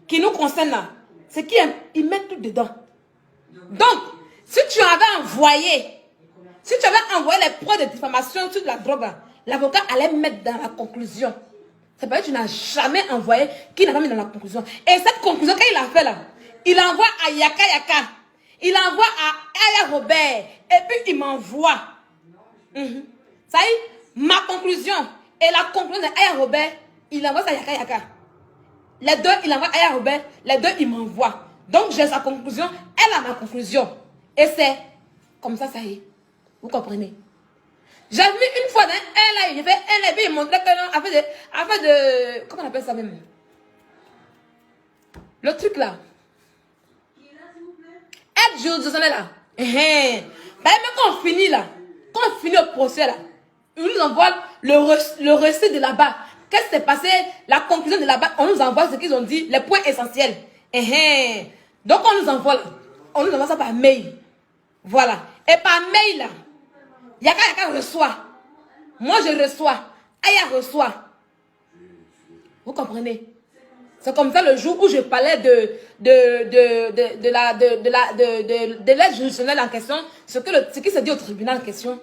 qui nous concerne là, c'est qu'ils mettent tout dedans. Donc, si tu avais envoyé les preuves de diffamation sur la drogue, l'avocat allait mettre dans la conclusion. C'est parce que tu n'as jamais envoyé qu'il n'a pas mis dans la conclusion. Et cette conclusion, quand il a fait là, il envoie à Yaka Yaka, il envoie à Aya Robert, et puis il m'envoie. Ça y est, ma conclusion et la conclusion d'Aya Robert, il envoie ça à Yaka Yaka. Les deux, il envoie à Aya Robert, les deux, il m'envoie. Donc j'ai sa conclusion, elle a ma conclusion. Et c'est comme ça, ça y est. Vous comprenez? J'ai vu une fois dans un live, il montrait que non, afin de. Comment on appelle ça même? Le truc là. Aide juridictionnelle là. Même quand on finit là, quand on finit le procès là, ils nous envoient le récit de là-bas. Qu'est-ce qui s'est passé? La conclusion de là-bas, on nous envoie ce qu'ils ont dit, les points essentiels. Donc on nous envoie ça par mail. Voilà. Et par mail là, Yaka reçoit. Moi je reçois. Aya reçoit. Vous comprenez? C'est comme ça le jour où je parlais de l'aide juridictionnelle en question, ce qui se dit au tribunal en question.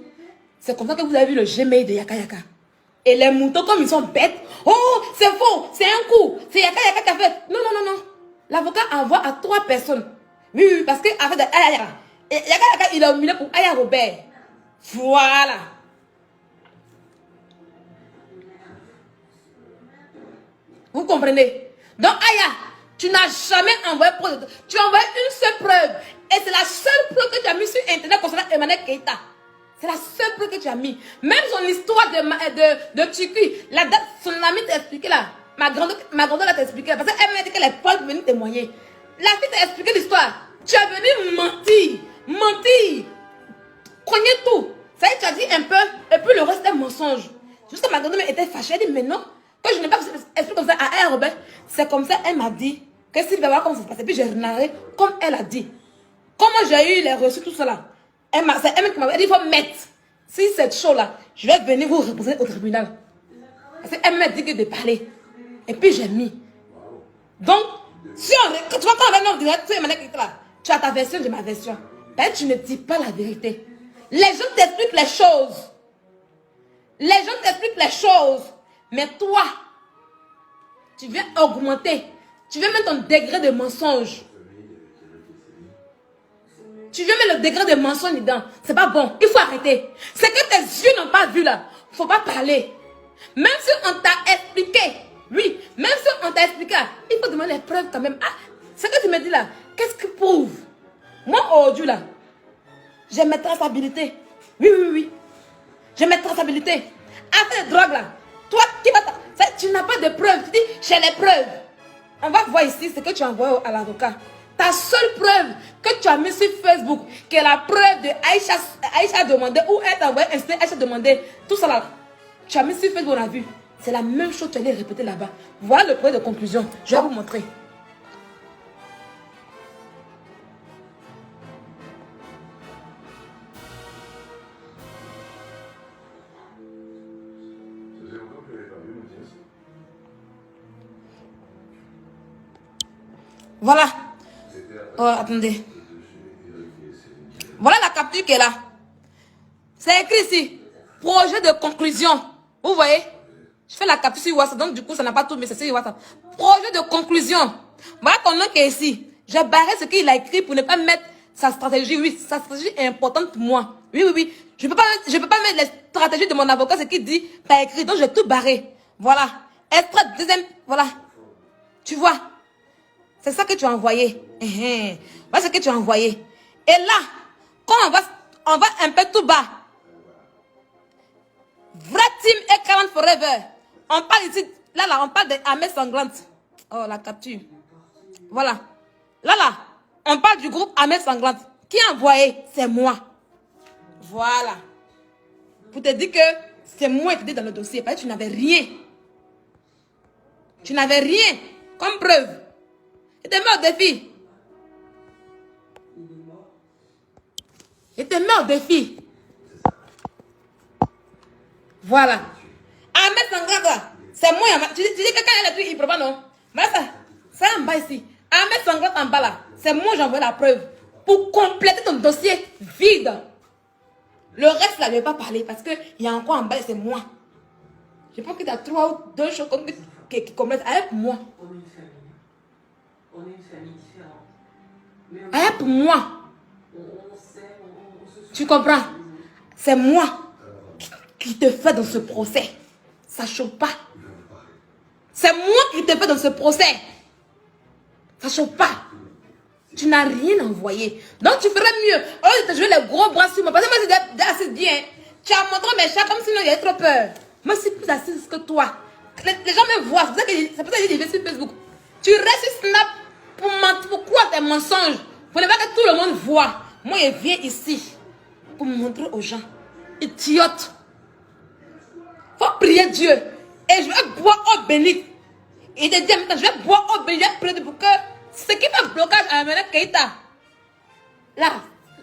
C'est comme ça que vous avez vu le Gmail de Yaka Yaka. Et les moutons, comme ils sont bêtes, oh, c'est faux, c'est un coup, c'est Yaka Yaka qui a fait. Non. L'avocat envoie à 3 personnes. Oui, parce qu'en fait, Aya Yaka, il a humilié pour Aya Robert. Voilà. Vous comprenez? Donc, Aya, tu n'as jamais envoyé preuve. Tu as envoyé une seule preuve. Et c'est la seule preuve que tu as mis sur Internet concernant Emmanuel Keïta. C'est la seule preuve que tu as mis. Même son histoire de Tchiki, la date, son ami t'a expliqué là. Ma grande t'a expliqué. Parce qu'elle m'a dit qu'elle est pas venue témoigner. La fille t'a expliqué l'histoire. Tu es venu mentir. Cogner tout. Ça y est, tu as dit un peu. Et puis le reste est mensonge. Juste que ma grande-mère était fâchée. Elle dit, mais non. Que je n'ai pas expliqué comme ça à elle, Robert. C'est comme ça, elle m'a dit que s'il va voir comment ça se passe. Et puis j'ai narré comme elle a dit. Comment j'ai eu les reçus, tout cela. C'est elle qui m'a dit, il faut mettre. Si cette chose-là, je vais venir vous représenter au tribunal. Parce qu'elle m'a dit que de parler. Et puis j'ai mis. Donc, si tu vois quand on va nous dire, tu as ta version de ma version. Ben, tu ne dis pas la vérité. Les gens t'expliquent les choses. Mais toi, tu viens augmenter. Tu viens mettre ton degré de mensonge. Tu viens mettre le degré de mensonge dedans. C'est pas bon. Il faut arrêter. C'est que tes yeux n'ont pas vu là. Il ne faut pas parler. Même si on t'a expliqué. Oui. Même si on t'a expliqué. Il faut demander les preuves quand même. Ah, ce que tu me dis là. Qu'est-ce qui prouve? Moi, aujourd'hui là. J'ai mes traçabilités. Oui. J'ai mes traçabilités. Après les drogues là. Toi qui vas... Tu n'as pas de preuves. Tu dis, j'ai les preuves. On va voir ici ce que tu envoies à l'avocat. Ta seule preuve que tu as mis sur Facebook, qui est la preuve de Aïcha demandé, ou elle t'a envoyé Aïcha demandé, tout ça là, tu as mis sur Facebook, on a vu. C'est la même chose que tu allais répéter là-bas. Voilà le point de conclusion. Je vais vous montrer. Voilà. Oh, attendez. Voilà la capture qui est là. C'est écrit ici. Projet de conclusion. Vous voyez? Je fais la capture sur WhatsApp. Donc du coup, ça n'a pas tout, mais c'est sur WhatsApp. Projet de conclusion. Voilà ton nom qui est ici. J'ai barré ce qu'il a écrit pour ne pas mettre sa stratégie. Oui, sa stratégie est importante pour moi. Oui. Je ne peux pas mettre les stratégies de mon avocat, ce qu'il dit par écrit. Donc j'ai tout barré. Voilà. Extrait deuxième. Voilà. Tu vois? C'est ça que tu as envoyé. Voilà ce que tu as envoyé. Et là, quand on va un peu tout bas. Vrai team et 40 forever. On parle ici, là, on parle d'armée sanglante. Oh, la capture. Voilà. Là, on parle du groupe armée sanglante. Qui a envoyé? C'est moi. Voilà. Pour te dire que c'est moi qui étais dans le dossier. Parce que tu n'avais rien. Tu n'avais rien comme preuve. Il te met au défi. Voilà. Ahmed Sangrada, c'est moi. Tu dis que quand il a pris, il ne prend pas, non? Mais ça bas ici. Ahmed Sangote en bas là. C'est moi j'envoie la preuve. Pour compléter ton dossier vide. Le reste là, je ne vais pas parler parce qu'il y a encore en bas, c'est moi. Je pense que tu as 3 ou 2 choses qui complètent avec moi. On est une famille. On est une famille différente. Avec moi. On sait, on se soutient. Tu comprends? C'est moi qui te fais dans ce procès. Ça ne choque pas. C'est moi qui te fais dans ce procès. Ça ne choque pas. Tu n'as rien envoyé. Donc tu ferais mieux. Oh, de te jouer les gros bras sur moi. Parce que moi, c'est assez bien. Tu as montré mes chats comme si il y avait trop peur. Moi, je suis plus assise que toi. Les gens me voient. C'est pour ça que je dis sur Facebook. Tu restes sur Snap pour mentir. Pourquoi tes mensonges? Pour ne pas que tout le monde voit. Moi, je viens ici pour montrer aux gens. Idiote. Faut prier Dieu. Et je vais boire eau bénite. Et de dire maintenant, je vais boire eau bénite pour que ce qui fait blocage à Amena Keïta, là,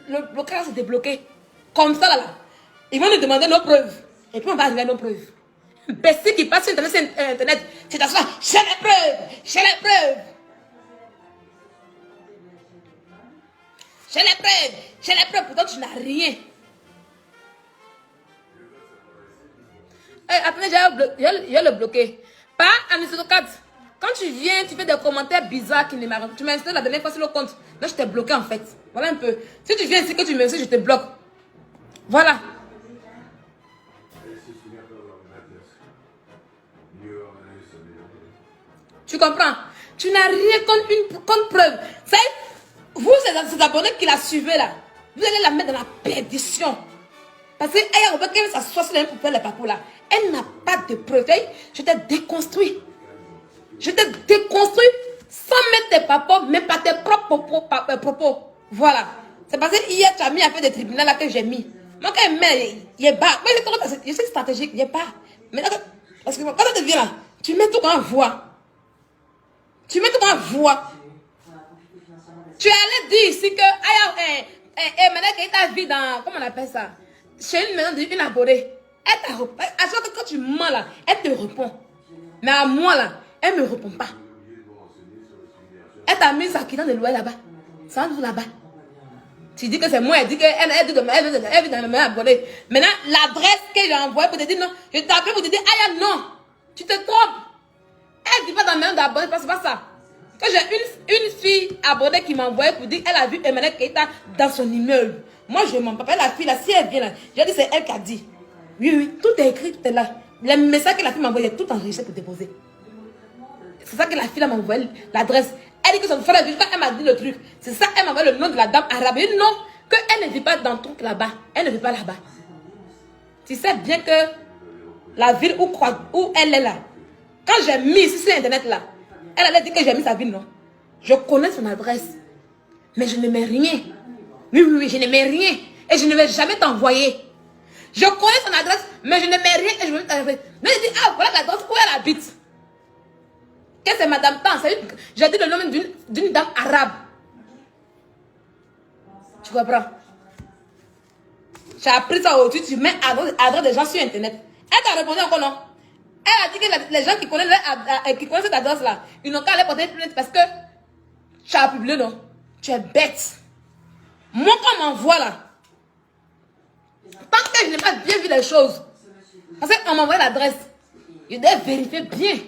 le blocage s'est débloqué. Comme ça, là. Ils vont nous demander nos preuves. Et puis on va arriver à nos preuves. Bessie qui passe sur Internet, c'est à soi, j'ai les preuves, j'ai les preuves. J'ai les preuves, j'ai les preuves, pourtant tu n'as rien. Attendez, j'ai le bloqué. Pas Anisito 4. Quand tu viens, tu fais des commentaires bizarres qui ne m'arrivent. Tu m'as installé la dernière fois sur le compte. Là, je t'ai bloqué en fait. Voilà un peu. Si tu viens ici, que tu m'installes, je te bloque. Voilà. Tu comprends? Tu n'as rien contre preuve. Vous, ces abonnés qui la suivez là, vous allez la mettre dans la perdition. Parce qu'elle a qu'elle s'assoit sur elle pour faire les papous là. Elle n'a pas de preuve. Je t'ai déconstruit. Je t'ai déconstruit sans mettre tes papos, mais par tes propres propos. Voilà. C'est parce que hier, tu as mis à faire des tribunaux là que j'ai mis. Moi, quand elle met, il est bas. Moi, je suis stratégique, il est bas. Mais là, parce que quand tu viens là, tu mets tout en voix. Tu mets tout en voix. Tu allais dire ici que maintenant qu'elle t'a vu dans, comment on appelle ça, chez une abonnée. Elle t'a répondu. À chaque fois que quand tu mens là, elle te répond. Mais à moi là, elle ne me répond pas. Elle t'a mis sa quittance de loyer là-bas. Ça va là-bas. Tu dis que c'est moi, elle dit qu'elle vit dans le même abonné. Maintenant, l'adresse que j'ai envoyée pour te dire non, je t'ai appelé pour te dire, Aya, non, tu te trompes. Elle ne dit pas dans le même abonné, c'est pas ça. Quand j'ai une fille abonnée qui m'a envoyé pour dire qu'elle a vu Emmanuel Keïta dans son immeuble. Moi, je m'en rappelle la fille là, si elle vient là, j'ai dit c'est elle qui a dit. Oui, oui, tout est écrit, tout est là. Les messages que la fille m'a envoyé, tout enregistré pour déposer. C'est ça que la fille m'a envoyé, l'adresse. Elle dit que son frère, quand elle m'a dit le truc, c'est ça, elle m'a envoyé le nom de la dame arabe. Et non, qu'elle ne vit pas dans le truc là-bas. Elle ne vit pas là-bas. Tu sais bien que la ville où elle est là, quand j'ai mis ici sur Internet là, elle allait dire que j'ai mis sa ville, non. Je connais son adresse. Mais je ne mets rien. Oui, oui, oui, je ne mets rien. Et je ne vais jamais t'envoyer. Je connais son adresse, mais je ne mets rien et je ne vais t'envoyer. Donc je dis, ah, voilà l'adresse où elle habite. Que c'est Madame Tan. J'ai dit le nom d'une dame arabe. Tu comprends? J'ai appris ça aujourd'hui, tu mets adresse des gens sur Internet. Elle t'a répondu encore non. Elle a dit que les gens qui connaissent cette adresse-là, ils n'ont qu'à aller porter plainte parce que tu as publié, non? Tu es bête. Moi, quand on m'envoie là, tant que je n'ai pas bien vu les choses, parce qu'on m'envoie l'adresse, je dois vérifier bien.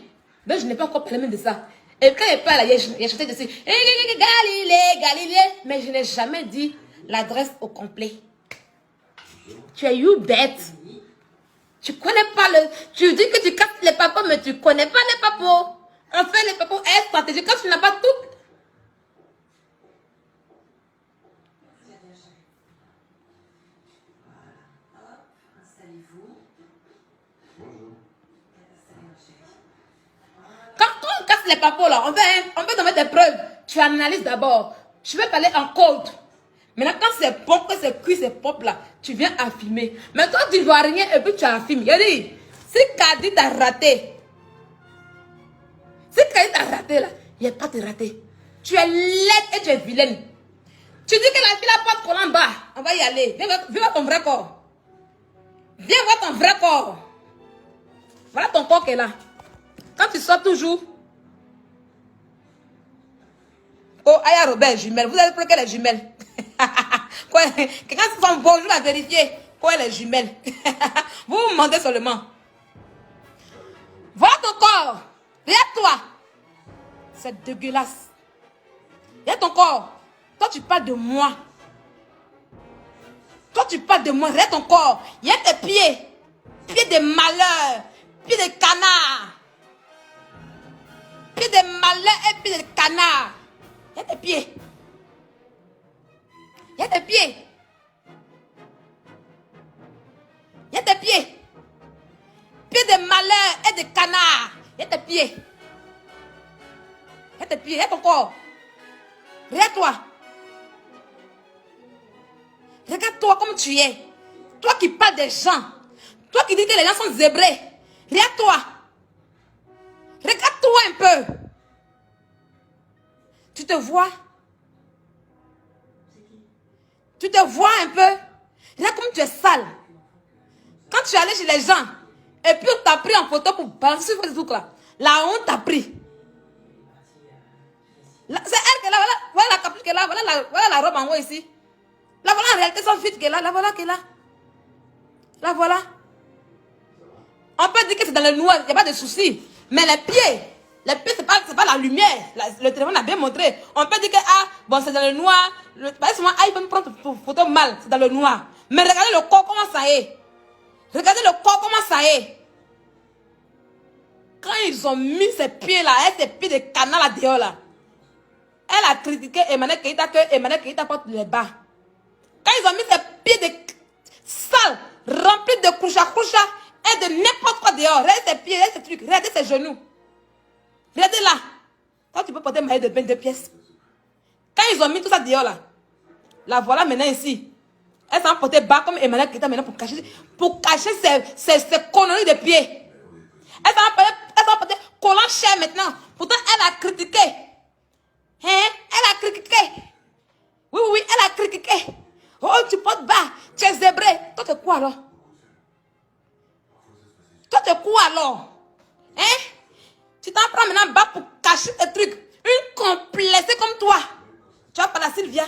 Donc, je n'ai pas encore parlé même de ça. Et quand il parle, il a chanté dessus, Galilée, mais je n'ai jamais dit l'adresse au complet. Tu es bête. Tu connais pas le... Tu dis que tu captes les papos, mais tu connais pas les papos. En fait, les papos est stratégique. Quand tu n'as pas tout... Quand on casse les papos, là, on peut te mettre des preuves. Tu analyses d'abord. Je vais parler en code. Maintenant, quand c'est bon, que c'est cuit, c'est propre là, tu viens affirmer. Mais toi, tu ne vois rien et puis tu affirmes. Il dit, si Kadi t'a raté, si Kadi t'a raté là, il n'y a pas de raté. Tu es laide et tu es vilaine. Tu dis que la fille n'a pas de collant en bas. On va y aller. Viens voir ton vrai corps. Viens voir ton vrai corps. Voilà ton corps qui est là. Quand tu sors toujours, Oh, Aya Robert, jumelle. Vous avez bloqué les jumelles. Quelqu'un se fait bonjour à vérifier. Quoi les jumelles? Vous vous mentez seulement. Voilà ton corps. Regarde-toi. C'est dégueulasse. Regarde ton corps. Toi, tu parles de moi. Toi, tu parles de moi. Regarde ton corps. Il y a tes pieds. Pieds de malheur. Pieds de canard. Pieds de malheur et pieds de canard. Il y a tes pieds. Il y a tes pieds. Il y a tes pieds. Pieds de malheur et de canard. Il y a tes pieds. Il y a tes pieds. Il y a ton corps. Regarde-toi. Regarde-toi comme tu es. Toi qui parles des gens. Toi qui dis que les gens sont zébrés. Regarde-toi. Regarde-toi un peu. Tu te vois? Tu te vois un peu? Regarde comme tu es sale. Quand tu es allé chez les gens, et puis on t'a pris en photo pour balancer sur Facebook là. La honte t'a pris. C'est elle qui est là, voilà la capuche qui est là, voilà la robe en haut ici. La voilà en réalité son fit qui est là, la voilà qui est là. La voilà. On peut dire que c'est dans le noir, il n'y a pas de souci. Mais les pieds c'est pas la lumière. Le téléphone a bien montré. On peut dire que bon c'est dans le noir. Moi, il peut me prendre une photo mal, c'est dans le noir. Mais regardez le corps, comment ça est. Regardez le corps, comment ça est. Quand ils ont mis ses pieds là, ses pieds de canard là dehors là, elle a critiqué Emmanuel Keïta que Emmanuel Keïta porte les bas. Quand ils ont mis ses pieds de sales, remplis de coucha et de n'importe quoi dehors, regardez ses pieds, regardez ses trucs, regardez ses genoux. Regardez là. Toi tu peux porter un maillot de bain 2 pièces. Quand ils ont mis tout ça dehors là, la voilà maintenant ici. Elle s'en portait bas comme Emmanuel Keïta maintenant pour cacher ses conneries de pieds. Elle s'en portait collant cher maintenant. Pourtant, elle a critiqué. Hein? Elle a critiqué. Oui, elle a critiqué. Oh, tu portes bas. Tu es zébré. Toi, t'es quoi alors? Toi, t'es quoi alors? Hein? Tu t'en prends maintenant bas pour cacher tes trucs. Une complexée comme toi. Tu vas pas la Sylvia.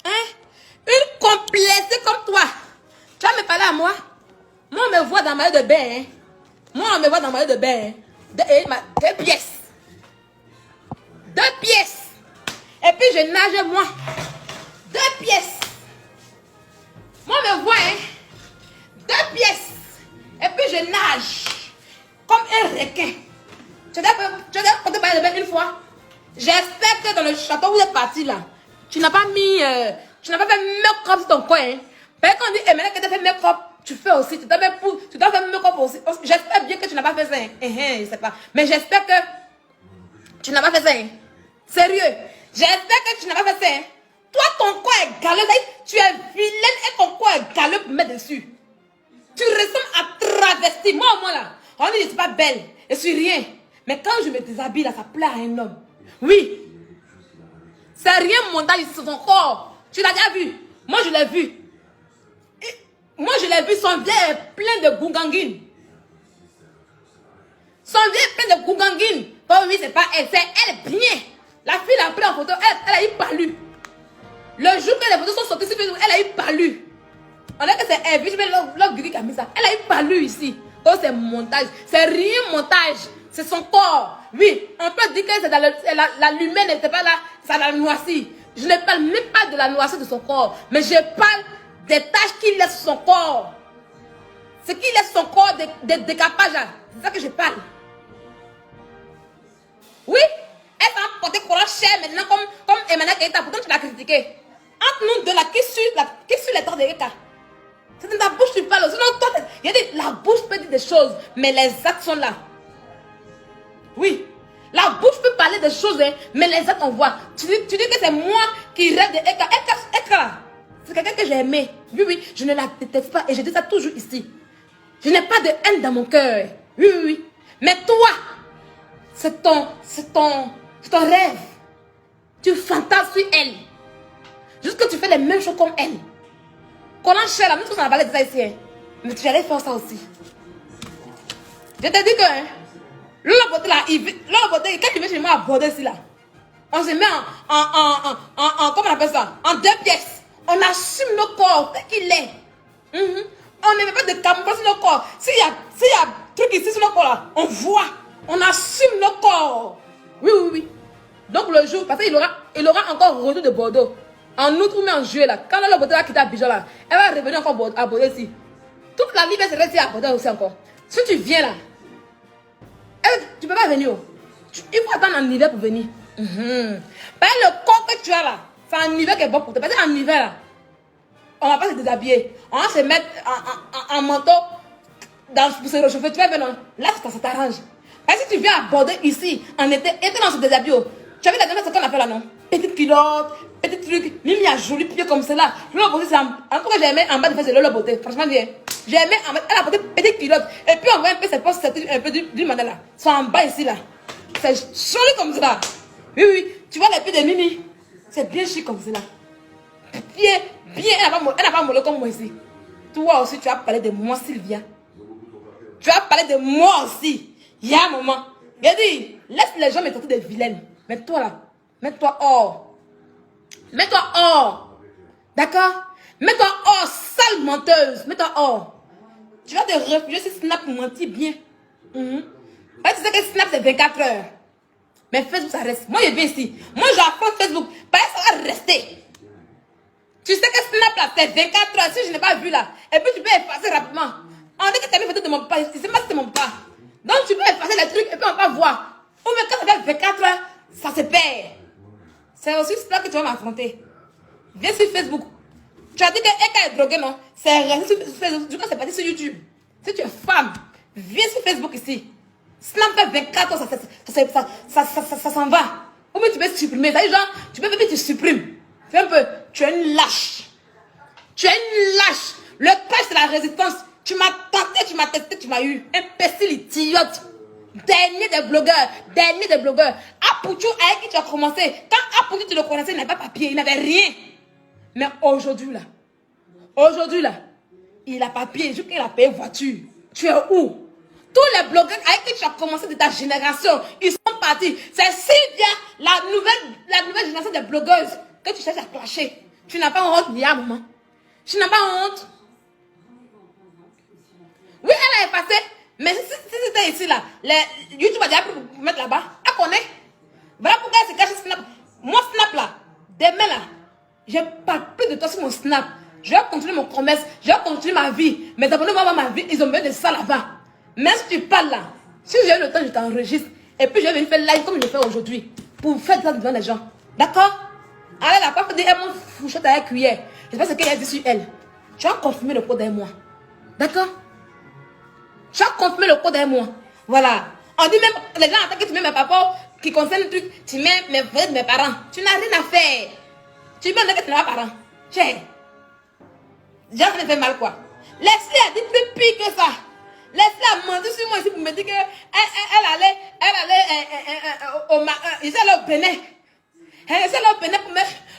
Hein? Une complexée comme toi. Tu vas me parler à moi? Moi, on me voit dans ma maillot de bain. Hein? Moi, on me voit dans ma maillot de bain. Hein? 2 pièces. 2 pièces. Et puis, je nage, moi. 2 pièces. Moi, on me voit, hein? 2 pièces. Et puis, je nage. Comme un requin. Tu as porté maillot de bain une fois? J'espère que dans le château où vous êtes parti, là, tu n'as pas mis... tu n'as pas fait make-up sur ton coin. Hein? Parce qu'on dit, et maintenant que tu as fait make-up, tu fais aussi. Tu dois faire make-up aussi. J'espère bien que tu n'as pas fait ça. Hein? Je sais pas. Mais j'espère que tu n'as pas fait ça. Hein? Sérieux. J'espère que tu n'as pas fait ça. Hein? Toi, ton corps est galeux. Tu es vilaine et ton corps est galeux pour mettre dessus. Tu ressembles à travesti. Moi, au moins, là, on dit que je ne suis pas belle. Je suis rien. Mais quand je me déshabille, là, ça plaît à un homme. Oui. C'est rien montage ici sur son corps. Tu l'as déjà vu? Moi, je l'ai vu. Moi, je l'ai vu. Son vieil est plein de gouganguine. Son vieil est plein de gouganguine. Oh oui, c'est pas elle. C'est elle bien. La fille l'a pris en photo. Elle a eu palu. Le jour que les photos sont sorties sur Facebook, elle a eu palu. On dirait que c'est elle. Je mets l'autre qui a mis ça. Elle a eu palu ici. Oh, c'est montage. C'est rien montage. C'est son corps. Oui, on peut dire que c'est dans la lumière n'était pas là, ça l'a noirci. Je ne parle même pas de la noircie de son corps, mais je parle des taches qu'il laisse sur son corps. Ce qu'il laisse sur son corps, des décapages. C'est ça que je parle. Oui, elle s'est portée collant cher maintenant comme Emmanuel Keïta. Pourtant tu l'as critiqué. Entre nous deux, qui suit les temps de Eka? C'est dans ta bouche que tu parles. Sinon, toi, la bouche peut dire des choses, mais les actes sont là. Oui, la bouche peut parler des choses, hein, mais les actes on voit. Tu dis que c'est moi qui rêve de Eka. Eka, c'est quelqu'un que j'ai aimé. Oui, je ne la déteste pas et je dis ça toujours ici. Je n'ai pas de haine dans mon cœur. Oui. Mais toi, c'est ton rêve. Tu fantasmes sur elle. Jusque tu fais les mêmes choses comme elle. Collant cher, la même chose, on a parlé de ça ici. Hein. Mais tu allais faire ça aussi. Je t'ai dit que hein, Lola Beauté là, Lola Beauté, quand il vient chez moi à Bordeaux ici là, on se met comment on appelle ça? En 2 pièces. On assume nos corps, tel qu'il est. On ne met pas de camouflage sur nos corps. S'il y a truc ici sur nos corps là, on voit. On assume nos corps. Oui, oui, oui. Donc le jour, parce qu'il aura encore retour de Bordeaux. En août ou même en juillet là, quand Lola Beauté va quitter Abidjan là, elle va revenir encore à Bordeaux ici. Toute la vie va se rester à Bordeaux aussi encore. Si tu viens là, tu ne peux pas venir. Il faut attendre en hiver pour venir. Parce que le corps que tu as là, c'est en hiver qui est bon pour toi. Parce qu'en hiver là, on ne va pas se déshabiller. On va se mettre en manteau pour se réchauffer. Tu vas venir, non? Là, ça t'arrange. Parce que si tu viens à Bordeaux ici, en été, dans ce déshabillé, tu as vu la dernière, ce qu'on a fait là, non? Petite culotte, petit truc, même il y a joli pied comme cela. Lola Beauté, c'est en tout cas, j'ai aimé en bas de faire, c'est Lola Beauté. Franchement, bien. J'ai aimé en bas, elle a porté petite culotte. Et puis on voit un peu ses postes, un peu du mandat là. Sont en bas ici là. C'est joli comme cela. Oui, oui. Tu vois les pieds de Mimi? C'est bien chic comme cela. Bien, elle n'a pas mollo comme moi ici. Toi aussi, tu as parlé de moi, Sylvia. Tu as parlé de moi aussi. Il y a un moment. J'ai dit, laisse les gens me traiter des vilaines. Mais toi là, mets-toi hors. Mets-toi hors. D'accord? Mets-toi hors, sale menteuse. Mets-toi hors. Tu vas te réfugier sur Snap pour mentir bien. Parce que tu sais que Snap c'est 24 heures. Mais Facebook ça reste. Moi je viens ici. Moi j'apprends Facebook. Parce que ça va rester. Tu sais que Snap là c'est 24 heures. Si je n'ai pas vu là. Et puis tu peux effacer rapidement. On dit que tu as mis photo de mon papa. Je ne sais pas si c'est mon papa. Donc tu peux effacer les trucs et puis on va voir. Ou même quand ça fait 24 heures, ça se perd. C'est aussi cela que tu vas m'affronter. Viens sur Facebook. Tu as dit que Eka est drogué, non? C'est resté sur Facebook. Du coup, c'est parti sur YouTube. Si tu es femme, viens sur Facebook ici. Snap fait 24 ans, ça s'en va. Ou bien tu peux supprimer. Ça dit genre, tu peux faire tu supprimes. Fais un peu. Tu es une lâche. Tu es une lâche. Le crash, c'est la résistance. Tu m'as tenté, tu m'as testé, tu m'as eu. Imbécile, idiote. Dernier des blogueurs. Apoutou, avec qui tu as commencé. Quand Apoutou, tu le connaissais, il n'avait pas papier, il n'avait rien. Mais aujourd'hui là, il a papier, je qu'il a payé voiture. Tu es où? Tous les blogueurs avec qui tu as commencé de ta génération, ils sont partis. C'est Sylvia, la nouvelle génération des blogueuses que tu cherches à clasher. Tu n'as pas honte, Nia, maman. Tu n'as pas honte. Oui, elle a effacé. Mais si c'était ici là, YouTube a déjà pris pour mettre là-bas. Elle connaît. Voilà pourquoi elle se cache Snap. Moi, Snap là, demain là, je ne parle plus de toi sur mon Snap. Je vais continuer mon commerce, je vais continuer ma vie. Mes abonnés vont voir ma vie, ils ont besoin de ça là-bas. Mais si tu parles là, si j'ai le temps, je t'enregistre. Et puis je vais venir faire live comme je fais aujourd'hui. Pour faire ça devant les gens. D'accord? Elle n'a pas fait des mon fouchette à la cuillère. Je sais pas ce qu'elle a dit sur elle. Tu as confirmé le code d'un mois. D'accord? Tu as confirmé le code d'un mois. Voilà. On dit même, les gens attendent que tu mets mes papas qui concernent le truc. Tu mets mes frères de mes parents. Tu n'as rien à faire. Tu mets que tu n'as pas parents. Tiens. Déjà, ça me fait mal quoi. Laisse-la a dit plus pire que ça. Laisse-la mentir sur moi ici pour me dire qu'elle allait au Bénin. Elle allait au Bénin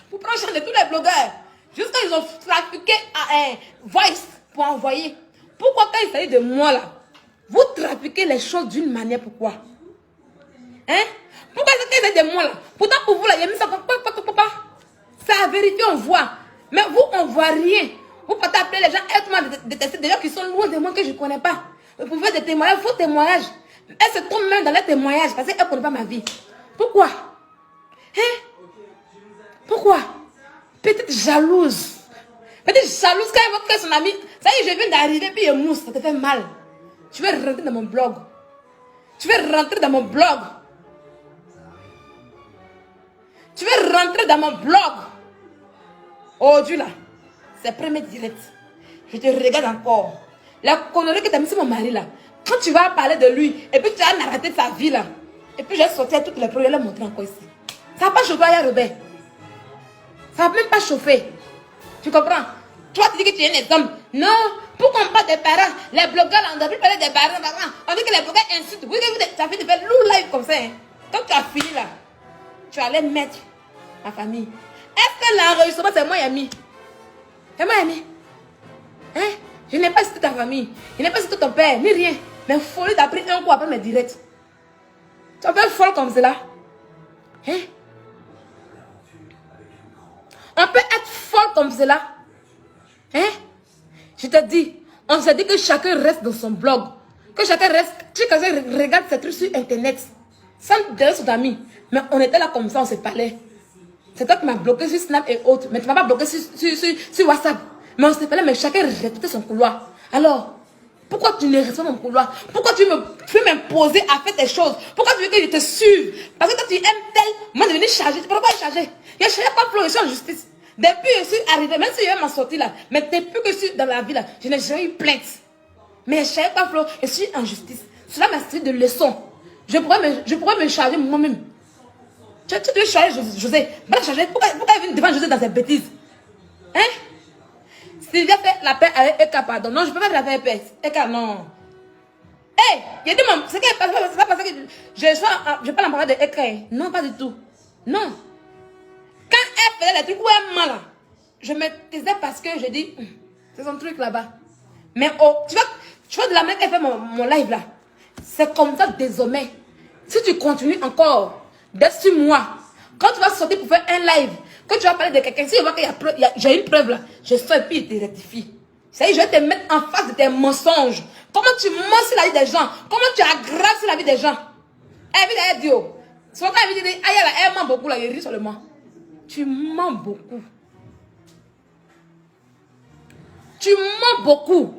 pour prendre chance de tous les blogueurs. Jusqu'à ils ont trafiqué à Voice pour envoyer. Pourquoi quand il s'agit de moi là, vous trafiquez les choses d'une manière, pourquoi? Hein? Pourquoi quand il s'agit de moi là? Pourtant pour vous là, il y a mis ça comme papa. C'est la vérité, on voit. Mais vous, on voit rien. Vous pouvez appeler les gens extrêmement détestés, des gens qui sont loin de moi que je ne connais pas. Vous pouvez des témoignages, faux témoignages. Elle se trompe même dans les témoignages parce qu'elle ne connaît pas ma vie. Pourquoi? Hein? Pourquoi? Petite jalouse. Petite jalouse quand elle va créer son ami. Ça y est, je viens d'arriver puis il mousse, ça te fait mal. Tu veux rentrer dans mon blog. Tu veux rentrer dans mon blog. Tu veux rentrer dans mon blog. Oh Dieu là. C'est premier direct. Je te regarde encore. La connerie que tu as mis sur mon mari là. Quand tu vas parler de lui, et puis tu as narraté sa vie là. Et puis j'ai sorti toutes les preuves et les montrer encore ici. Ça n'a pas chauffé à Robert. Ça n'a même pas chauffé. Tu comprends? Toi tu dis que tu es un exemple. Non. Pourquoi on parle des parents? Les blogueurs là, on ne doit plus parler des parents. On dit que les blogueurs insultent. Oui, tu as fait de faire lourd live comme ça. Hein. Quand tu as fini là, tu allais mettre ma famille. Est-ce que l'enregistrement c'est moi Yami? C'est moi Yami? Hein? Je n'ai pas cité ta famille. Je n'ai pas cité ton père, ni rien. Mais folie, t'as pris un coup après mes directs. Tu es un peu folle comme cela. Hein? On peut être folle comme cela. Hein? Je te dis, on s'est dit que chacun reste dans son blog. Que chacun reste, chacun regarde ses trucs sur internet. Sans derrière son ami. Mais on était là comme ça, on se parlait. C'est toi qui m'as bloqué sur Snap et autres. Mais tu ne m'as pas bloqué sur WhatsApp. Mais on se parlait, mais chacun respectait son couloir. Alors, pourquoi tu ne respectes pas mon couloir? Pourquoi tu veux m'imposer à faire tes choses? Pourquoi tu veux que je te suive? Parce que toi tu aimes tel, moi je vais venir charger. Tu peux pas charger. Je ne charge pas Flo, je suis en justice. Depuis que je suis arrivée, même si je vais m'en sortir là, mais depuis que je suis dans la vie là, je n'ai jamais eu plainte. Mais je ne savais pas Flo, je suis en justice. Cela m'a servi de leçon. Je pourrais me charger moi-même. Tu dois charger José. Va charger. Pourquoi elle vient devant José dans ses bêtises? Hein? Sylvia fait la paix avec Eka, pardon. Non, je ne peux pas faire la paix avec Eka, non. Hé, il y a des moments, c'est pas parce que je parle en parole de Eka. Non, pas du tout. Non. Quand elle faisait les trucs où elle m'a là, je me taisais parce que je dis, c'est son truc là-bas. Mais oh, tu vois de la manière qu'elle fait mon live là. C'est comme ça désormais. Si tu continues encore d'être sur moi, quand tu vas sortir pour faire un live, que tu vas parler de quelqu'un, si je vois qu'il y a j'ai une preuve là, je sors et puis je te rectifie. Ça y est, je vais te mettre en face de tes mensonges. Comment tu mens sur la vie des gens? Comment tu aggraves sur la vie des gens? Elle vit derrière Dieu. Souvent quand elle dit, aïe, elle ment beaucoup là, il rit seulement. Tu mens beaucoup. Tu mens beaucoup.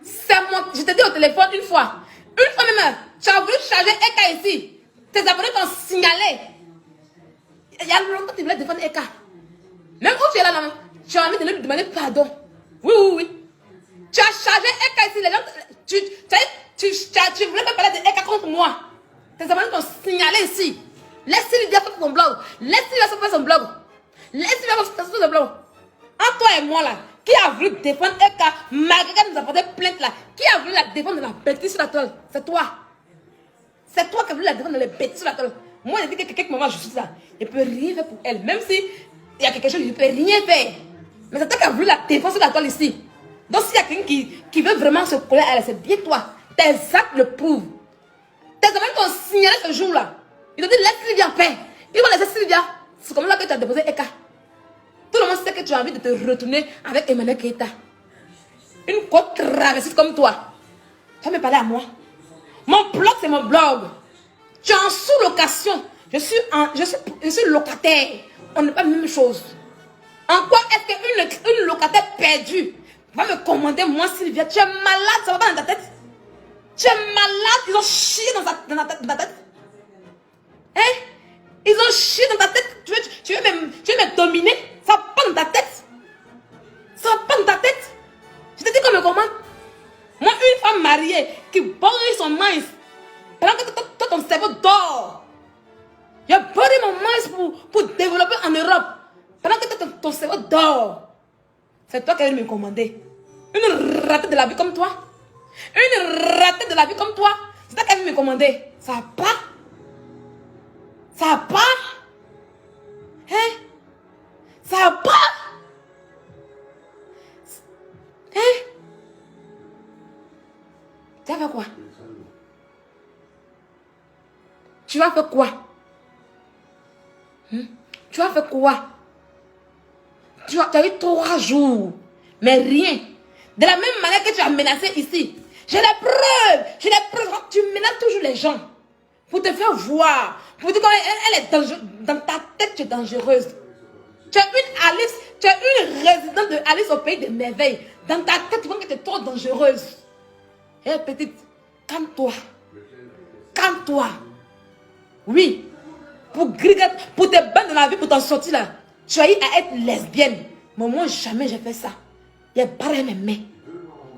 Je te dis au téléphone une fois même, tu as voulu charger Eka ici. Tes abonnés t'ont signalé. Il y a longtemps que tu voulais défendre Eka. Même quand tu es là, tu as envie de lui demander pardon. Oui. Tu as chargé Eka ici. Les gens, tu voulais pas parler de Eka contre moi. Tes abonnés t'ont signalé ici. Laisse-lui dire son blog. Laisse-lui faire son blog. Laisse-lui faire son blog. Entre toi et moi là, qui a voulu défendre Eka, malgré qu'elle nous a porté plainte là, qui a voulu la défendre de la bêtise sur la toile? C'est toi. C'est toi qui as voulu la défendre de la bêtise sur la toile. Moi, je dis que quelqu'un moment je suis là, je ne peux rien faire pour elle. Même si il y a quelque chose, je ne peux rien faire. Mais c'est toi qui as voulu la défendre sur la toile ici. Donc s'il y a quelqu'un qui veut vraiment se coller à elle, c'est bien toi. Tes actes le prouvent. Tes amis t'ont signalé ce jour-là. Ils t'ont dit laisse Sylvia en paix. Ils vont laisser Sylvia. C'est comme là que tu as déposé Eka. Tout le monde sait que tu as envie de te retourner avec Emmanuel Keita. Une côte travestite comme toi. Tu vas me parler à moi. Mon blog, c'est mon blog. Tu es en sous-location. Je suis locataire. On n'est pas la même chose. En quoi est-ce qu'une locataire perdue va me commander moi, Sylvia? Tu es malade, ça va pas dans ta tête? Tu es malade, ils ont chié dans ta tête. Hein? Ils ont chié dans ta tête. Tu veux me dominer? Ça va pas dans ta tête. Ça va pas dans ta tête. Je te dis comme comment. Moi, une femme mariée qui boit son mince. Pendant que toi, ton cerveau dort. J'ai bourré mon mince pour développer en Europe. Pendant que ton cerveau dort. C'est toi qui as me commander. Une ratée de la vie comme toi. Une ratée de la vie comme toi. C'est toi qui as me commander. Ça va pas. Ça va pas. Hein? Ça va pas. Hein? Tu vas faire quoi? Tu vas faire quoi? Tu vas faire quoi? Tu as eu 3 jours. Mais rien. De la même manière que tu as menacé ici. J'ai les preuves. Tu menaces toujours les gens. Pour te faire voir. Pour dire qu'elle est dangereuse. Dans ta tête, tu es dangereuse. Tu es une Alice. Tu es une résidente de Alice au pays des merveilles. Dans ta tête, tu vois que tu es trop dangereuse. Hé, petite, calme-toi. Calme-toi. Oui. Pour te battre dans la vie, pour t'en sortir là. Tu as eu à être lesbienne. Mais moi, jamais j'ai fait ça. Il y a barré mes mains.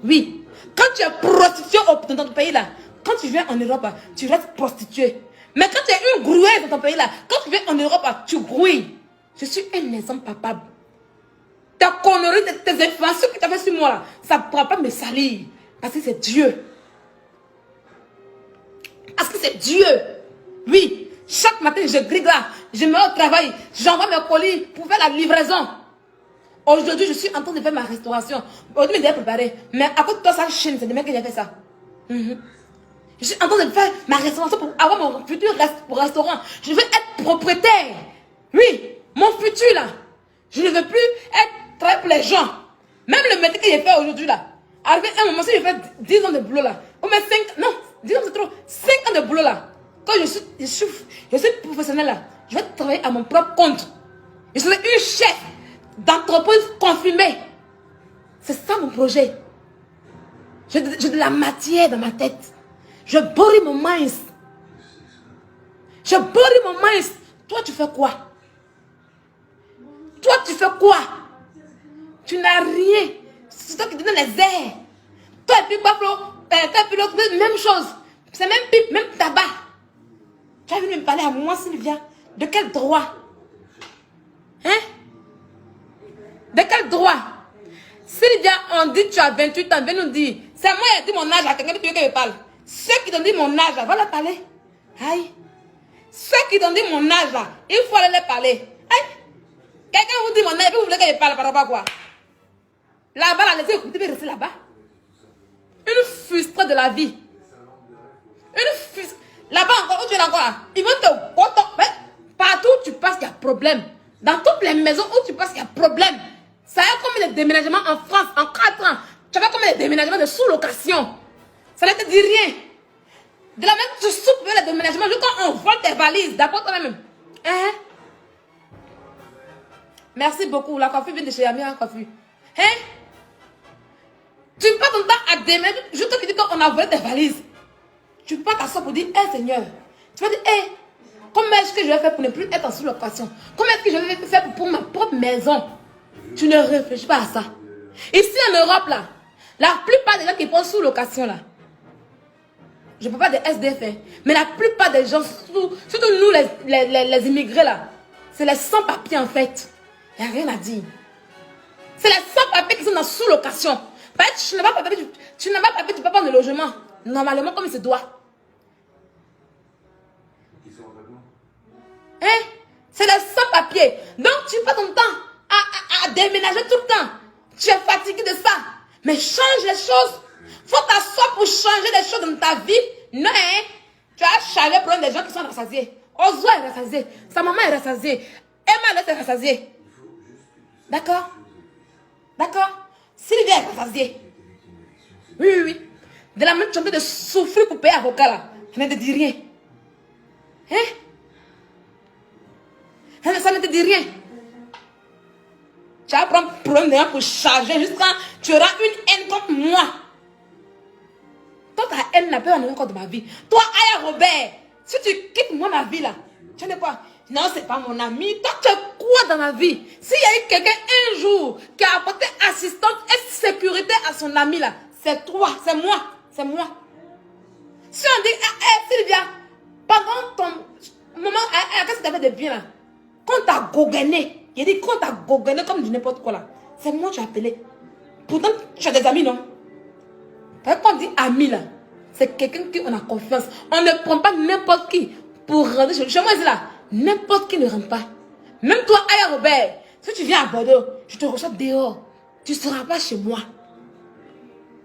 Oui. Quand tu es prostituée dans ton pays là, quand tu viens en Europe, tu restes prostituée. Mais quand tu es une grouilleuse dans ton pays là, quand tu viens en Europe, tu grouilles. Je suis un exemple papable. Ta connerie, tes influences que tu as fait sur moi là, ça ne pourra pas me salir. Parce que c'est Dieu. Parce que c'est Dieu. Oui. Chaque matin, je grille là. Je me mets au travail. J'envoie mes colis pour faire la livraison. Aujourd'hui, je suis en train de faire ma restauration. Aujourd'hui, je déjà préparé. Mais à cause de toi, ça chaîne, c'est demain que j'ai fait ça. Mhm. Je suis en train de faire ma restauration pour avoir mon futur restaurant. Je veux être propriétaire. Oui, mon futur là. Je ne veux plus être travailler pour les gens. Même le métier que j'ai fait aujourd'hui là. Arrivé un moment, si j'ai fait 10 ans de boulot là. Ou même 5, non, 10 ans c'est trop. 5 ans de boulot là. Quand je suis professionnel là, je vais travailler à mon propre compte. Je serai une chef d'entreprise confirmée. C'est ça mon projet. J'ai de la matière dans ma tête. Je boris mon minds. Je boris mon minds. Toi, tu fais quoi? Toi, tu fais quoi? Tu n'as rien. C'est toi qui te donne les airs. Toi et puis Pablo, toi et puis l'autre, même chose. C'est même pipe, même tabac. Tu as venu me parler à moi, Sylvia. De quel droit? Hein? De quel droit? Sylvia, on dit tu as 28 ans, viens nous dire. C'est moi qui ai dit mon âge à quelqu'un qui veut que je parle. Ceux qui t'ont dit mon âge, là, va leur parler. Aïe. Ceux qui t'ont dit mon âge, là, il faut aller leur parler. Aïe. Quelqu'un vous dit mon âge, et puis vous voulez que je parle par rapport à quoi? Là-bas, là, laissez écouter, rester là-bas. Une frustrée de la vie. Une frustrée. Là-bas encore, où tu es encore là? Ils vont te... Partout où tu passes, il y a problème. Dans toutes les maisons où tu passes, il y a problème. Ça a combien de déménagements en France en 4 ans? Tu as combien de déménagements de sous-location? Ça ne te dit rien. De la même, tu soupes les déménagements. Juste quand on vole tes valises, d'accord toi-même. Hein? Merci beaucoup. La coiffure vient de chez Amira Coiffure. Hein? Tu passes ton temps à déménager. Je te dis qu'on a volé tes valises. Tu peux pas t'asseoir pour dire, hé Seigneur. Tu vas dire, hé, comment est-ce que je vais faire pour ne plus être en sous-location? Comment est-ce que je vais faire pour ma propre maison? Tu ne réfléchis pas à ça. Ici en Europe, là, la plupart des gens qui prennent sous-location, là, je ne parle pas des SDF, hein, mais la plupart des gens, surtout nous les immigrés, là, c'est les sans-papiers en fait. Il n'y a rien à dire. C'est les sans-papiers qui sont dans sous-location. Tu n'as pas papier, tu n'as pas papier, tu ne peux pas prendre le logement. Normalement, comme il se doit. Hein? C'est les sans-papiers. Donc, tu passes ton temps à déménager tout le temps. Tu es fatigué de ça. Mais change les choses. Faut t'asseoir pour changer les choses dans ta vie. Non, hein? Tu as chargé pour des gens qui sont rassasiés. Ozo est rassasié. Sa maman est rassasiée. Emma est rassasiée. D'accord? D'accord? Sylvia est rassasiée. Oui, oui, oui. De la même, tu es en train de souffrir pour payer avocat là. Je ne te dis rien. Hein? Ça ne te dit rien. Tu vas prendre problème d'ailleurs pour charger jusqu'à tu auras une haine contre moi. Toi, ta haine n'a pas encore de ma vie. Toi, Aya Robert, si tu quittes moi ma vie là, tu n'es pas. Non, c'est pas mon ami. Toi, tu es quoi dans ma vie? S'il y a eu quelqu'un un jour qui a apporté assistance et sécurité à son ami là, c'est toi, c'est moi, c'est moi. Si on dit, Sylvia, pendant ton moment, qu'est-ce que tu as fait de bien là? Quand tu as gogainé, il dit quand tu as gogainé comme du n'importe quoi là, c'est moi que tu as appelé. Pourtant, tu as des amis, non? Quand on dit ami là, c'est quelqu'un qui on a confiance. On ne prend pas n'importe qui pour rentrer chez moi. Là, n'importe qui ne rentre pas. Même toi, Aya Robert, si tu viens à Bordeaux, je te reçois dehors. Tu ne seras pas chez moi.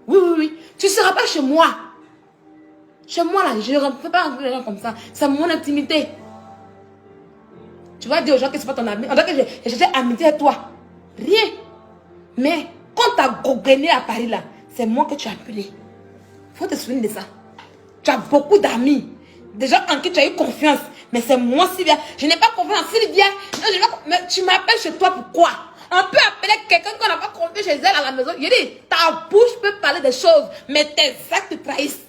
Oui, oui, oui. Tu ne seras pas chez moi. Chez moi là, je ne fais pas rentrer les gens comme ça. C'est mon intimité. Tu vas dire aux gens que ce n'est pas ton ami. En tant que j'ai cherché amitié avec toi. Rien. Mais quand tu as gogainé à Paris là, c'est moi que tu as appelé. Il faut te souvenir de ça. Tu as beaucoup d'amis. Des gens en qui tu as eu confiance. Mais c'est moi, Sylvia. Je n'ai pas confiance en Sylvia. Mais tu m'appelles chez toi, pourquoi? On peut appeler quelqu'un qu'on n'a pas confiance chez elle à la maison. Je dis, ta bouche peut parler des choses, mais tes actes te trahissent.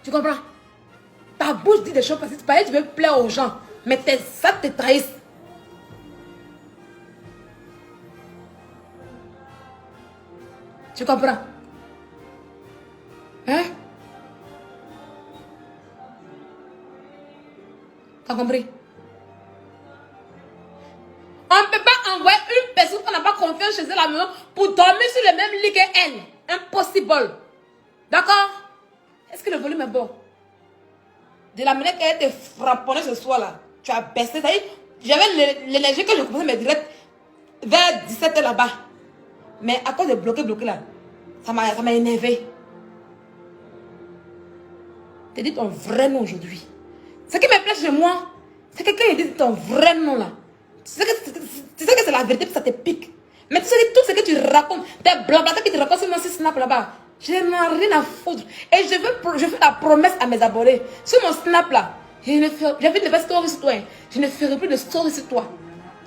Tu comprends? Ta bouche dit des choses parce que tu veux plaire aux gens, mais tes actes te trahissent. Tu comprends? Hein? T'as compris? On ne peut pas envoyer une personne qu'on n'a pas confiance chez elle à la maison pour dormir sur le même lit qu'elle. Impossible. D'accord? Est-ce que le volume est bon? De la manière qu'elle te frapponnait ce soir là, tu as baissé, ça y est, J'avais l'énergie que je commençais mes directs vers 17h là-bas. Mais à cause de bloquer là, ça m'a énervé. Tu dis ton vrai nom aujourd'hui. Ce qui me plaît chez moi, c'est que quand il dit ton vrai nom là, tu sais que c'est la vérité, puis ça te pique. Mais tu sais que tout ce que tu racontes, tes blabla que tu racontes sur mon snap là-bas, je n'ai rien à foutre. Et je fais la promesse à mes abonnés. Sur mon snap là, j'ai fait de stories sur toi. Je ne ferai plus de stories sur toi.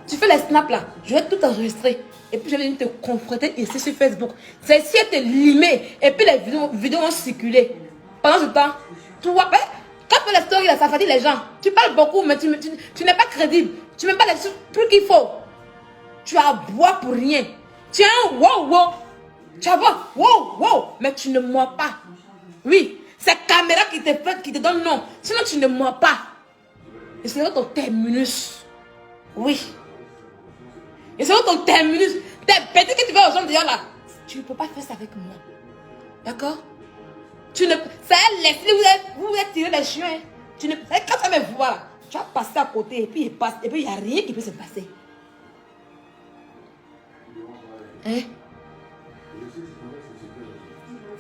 Tu fais les snaps là, je vais tout enregistrer. Et puis je vais venir te confronter ici sur Facebook. C'est si elle te limée. Et puis les vidéos vont circuler. Pendant ce temps, toi, quand tu fais les stories là, ça fatigue les gens. Tu parles beaucoup, mais tu n'es pas crédible. Tu ne mets pas les trucs qu'il faut. Tu as bois pour rien. Tu as un wow. Tu as bois, wow. Mais tu ne mords pas. Oui, c'est caméra qui te donne non. Sinon tu ne mords pas. Et c'est ton terminus. Oui. Et c'est ton terminus. Tes bêtises que tu vas aux gens dire là. Tu ne peux pas faire ça avec moi. D'accord? Tu ne. Ça laisse. Vous êtes tiré les chiens. Tu ne. Quand ça me voit là, tu vas passer à côté et puis il passe. Et puis il n'y a rien qui peut se passer. Hein?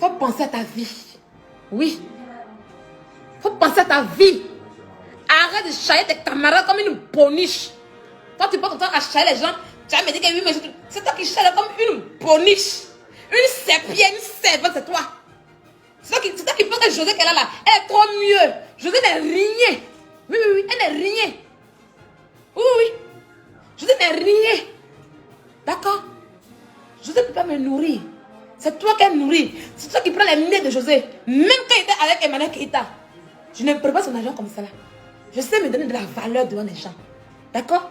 Faut penser à ta vie. Oui. Faut penser à ta vie. Arrête de chailler tes camarades comme une poniche. Quand tu passes ton temps à chailler les gens, tu vas me dire que oui, mais c'est toi qui chailles comme une poniche. Une serpière, une servante, c'est toi. C'est toi qui pense que José qu'elle a là. Elle est trop mieux. José n'est rien. Oui, elle n'est rien. Oui. José n'est rien. D'accord? José ne peut pas me nourrir. C'est toi qui nourris. C'est toi qui prends les miettes de José. Même quand il était avec Emmanuel Keïta. Je ne prends pas son argent comme ça là. Je sais me donner de la valeur devant les gens. D'accord?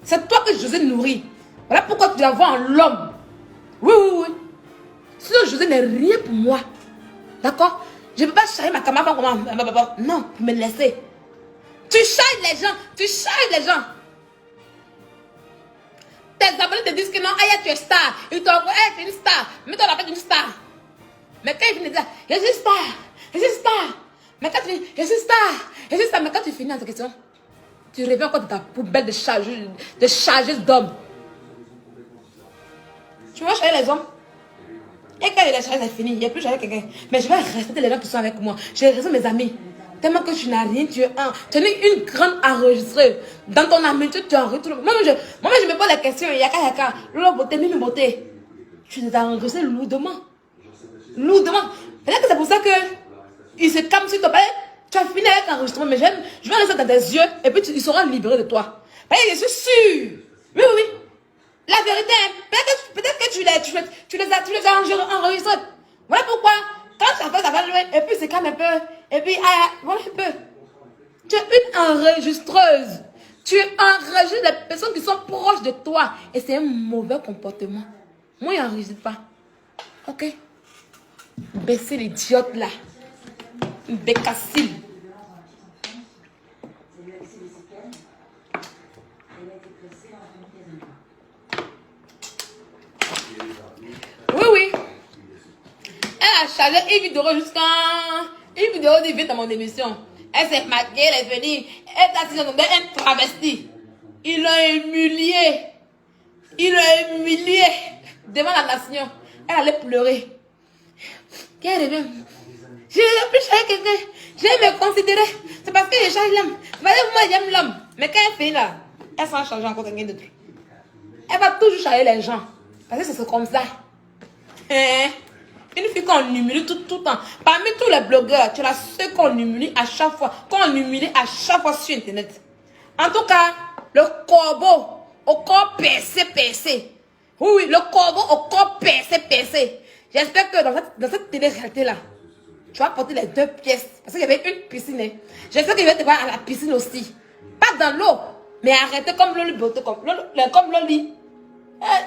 C'est toi que José nourrit. Voilà pourquoi tu la vois en l'homme. Oui. Sinon José n'est rien pour moi. D'accord? Je ne peux pas charger ma camarade comme non, pour me laisser. Tu charges les gens. Tes abonnés te disent que non, Aya, tu es star. Ils t'ont envoyé, tu es une star. Mais toi, on l'appelle une star. Mais quand ils viennent dire, je suis star. Mais quand tu dis, je suis star. Mais quand tu finis dans ta question, tu reviens encore de ta poubelle de chargeuse d'hommes. Tu vas charger les hommes. Et quand il est chargé, c'est fini. Il n'y a plus charger quelqu'un. Mais je vais respecter les gens qui sont avec moi. Je vais respecter mes amis. Tellement que tu n'as rien, tu es une grande enregistreuse. Dans ton amitié, tu enregistres. Moi, je me pose la question. Yaka. Lolo beauté, mimi beauté. Tu les as enregistrés lourdement. Peut-être que c'est pour ça que il se calme sur toi. Tu as fini avec l'enregistrement. Mais je vais rester dans tes yeux. Et puis ils seront libérés de toi. Je suis sûre. Oui. La vérité, peut-être que tu les as enregistrés. Voilà pourquoi. Quand ça va loin, et puis c'est calme un peu, et puis, voilà un peu. Tu es une enregistreuse. Tu enregistres les personnes qui sont proches de toi. Et c'est un mauvais comportement. Moi, je n'enregistre pas. Ok? Baissez l'idiote là. Bécassine. Oui. Elle a chargé une vidéo jusqu'à une vidéo de dans mon émission. Elle s'est maquillée, elle est venue. Elle a dit un travesti. Il l'a humilié devant la nation. Elle allait pleurer. Quand elle revient, je n'ai plus chargé quelqu'un. Je vais me considérer. C'est parce que je charge l'homme. Moi, j'aime l'homme. Mais quand elle fait là, elle s'en charge encore quelqu'un d'autre. Elle va toujours charger les gens. Parce que c'est comme ça. Une fille qu'on humilie tout le temps. Parmi tous les blogueurs, tu es la seule qu'on humilie à chaque fois. Sur Internet. En tout cas, le corbeau au corps percé. Oui, le corbeau au corps percé. J'espère que dans cette télé-réalité-là, tu vas porter les 2 pièces. Parce qu'il y avait une piscine. J'espère qu'il va te voir à la piscine aussi. Pas dans l'eau, mais arrêtez comme Loli Beauté, comme Loli.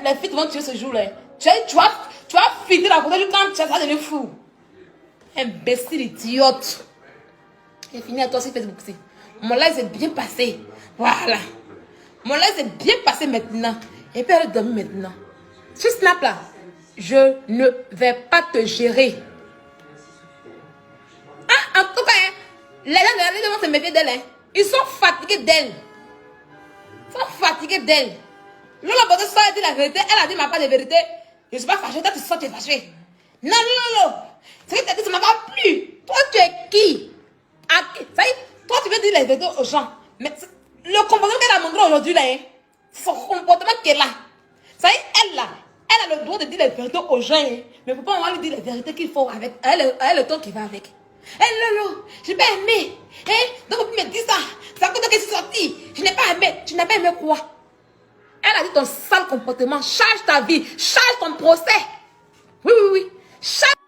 Les filles vont tuer ce jour-là. Tu vas filer la photo du camp, ça devient fou. Imbécile, idiote. J'ai fini à toi sur Facebook aussi. Mon live s'est bien passé. Voilà. Mon live s'est bien passé maintenant. Et puis elle dormir maintenant. Sur Snap là, je ne vais pas te gérer. En tout cas, les gens devant se méfier d'elle. Ils sont fatigués d'elle. Sont fatigués d'elle. Lola Bodo ça a dit la vérité. Elle a dit ma part de vérité. Je ne suis pas fâchée. Toi, tu sens que tu es fâchée. Non, non, non, non. C'est que tu as dit, ça ne m'a pas plu. Toi, tu es qui? À qui? Ça y est, toi, tu veux dire la vérité aux gens. Mais le comportement qu'elle a montré aujourd'hui, là, hein, c'est son comportement qu'elle a. Ça y est, elle, là, elle a le droit de dire la vérité aux gens. Hein, mais faut pas on va lui dire la vérité qu'il faut avec. Elle a le temps qui va avec. Hé, Lolo, je n'ai pas aimé. Hein? Donc, vous me dites ça. C'est à cause de que je suis sortie. Je n'ai pas aimé. Tu n'as pas aimé quoi? Elle a dit ton sale comportement. Change ta vie. Change ton procès. Oui, oui, oui. Change.